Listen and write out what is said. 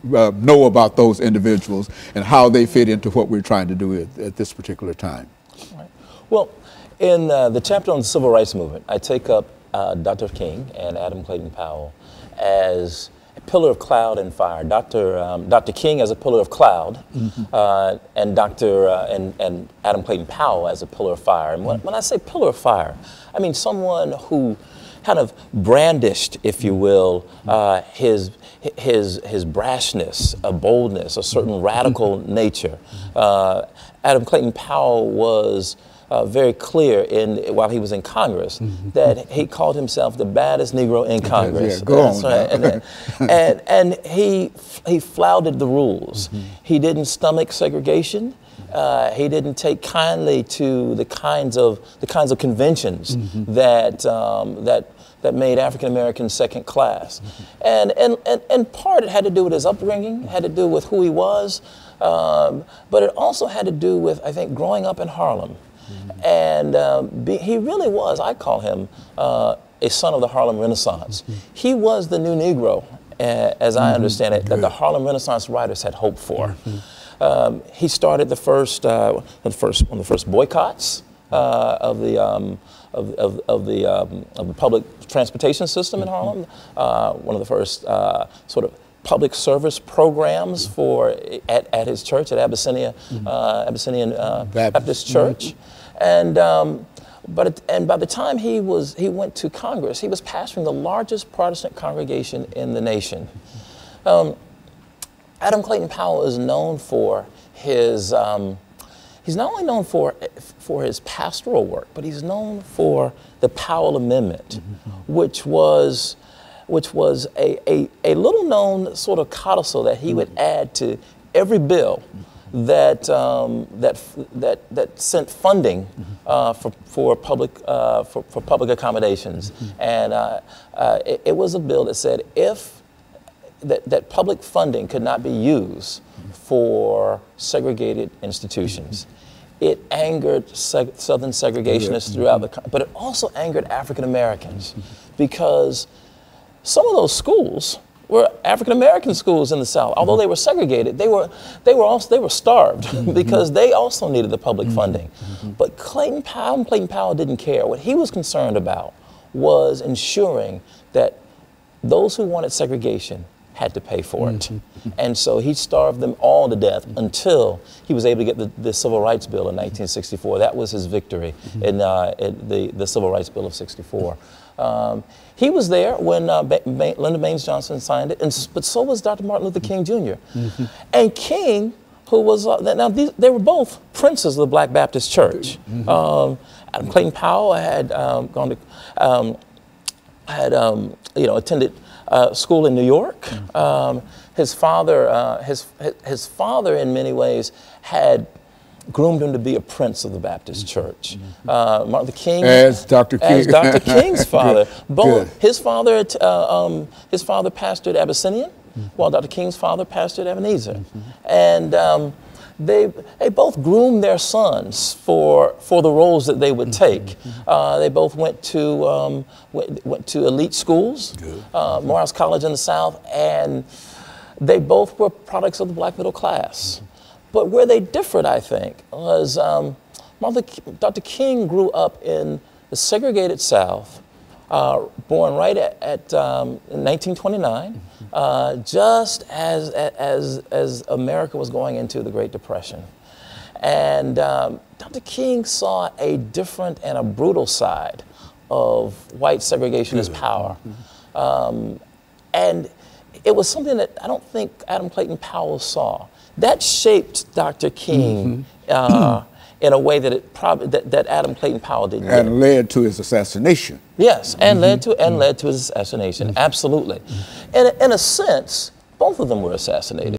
know about those individuals and how they fit into what we're trying to do at this particular time. Right. Well, in the chapter on the Civil Rights Movement, I take up Dr. King and Adam Clayton Powell as a pillar of cloud and fire. Dr. King as a pillar of cloud, and and Adam Clayton Powell as a pillar of fire. And when I say pillar of fire, I mean someone who kind of brandished, if you will, his brashness, a boldness, a certain radical nature. Adam Clayton Powell was very clear while he was in Congress that he called himself the baddest Negro in Congress. Yeah, go on. Right. And he flouted the rules. He didn't stomach segregation. He didn't take kindly to the kinds of conventions that made African Americans second class, and part it had to do with his upbringing, had to do with who he was, but it also had to do with, I think, growing up in Harlem, and he really was. I call him a son of the Harlem Renaissance. He was the new Negro, as I understand it, that the Harlem Renaissance writers had hoped for. He started one of the first boycotts of the public transportation system in Harlem. One of the first sort of public service programs at his church at Abyssinian Baptist Church, and by the time he went to Congress, he was pastoring the largest Protestant congregation in the nation. Adam Clayton Powell is known for his. He's not only known for his pastoral work, but he's known for the Powell Amendment, which was a little known sort of codicil that he would add to every bill that sent funding for public accommodations, and it was a bill that said that public funding could not be used for segregated institutions. It angered Southern segregationists throughout the country, but it also angered African Americans because some of those schools were African American schools in the South. Although they were segregated, they were starved because they also needed the public funding. But Clayton Powell didn't care. What he was concerned about was ensuring that those who wanted segregation had to pay for it. And so he starved them all to death until he was able to get the Civil Rights Bill in 1964. That was his victory in the Civil Rights Bill of they He was there when Lyndon Baines Johnson signed it, but so was Dr. Martin Luther King Jr. And King, who was, they were both princes of the Black Baptist Church. Adam Clayton Powell had attended school in New York. His father, his father, in many ways, had groomed him to be a prince of the Baptist Church. Martin Luther King, as Dr. King's father. Both his father pastored Abyssinian, while Dr. King's father pastored Ebenezer, and they both groomed their sons for the roles that they would take. They both went to elite schools, Morehouse College in the South, and they both were products of the black middle class. But where they differed, I think, was Dr. King grew up in the segregated South, born right in 1929, just as America was going into the Great Depression. And Dr. King saw a different and a brutal side of white segregationist power. And it was something that I don't think Adam Clayton Powell saw. That shaped Dr. King in a way that Adam Clayton Powell didn't. And led to his assassination. Yes, and led to his assassination. Absolutely. In a sense, both of them were assassinated.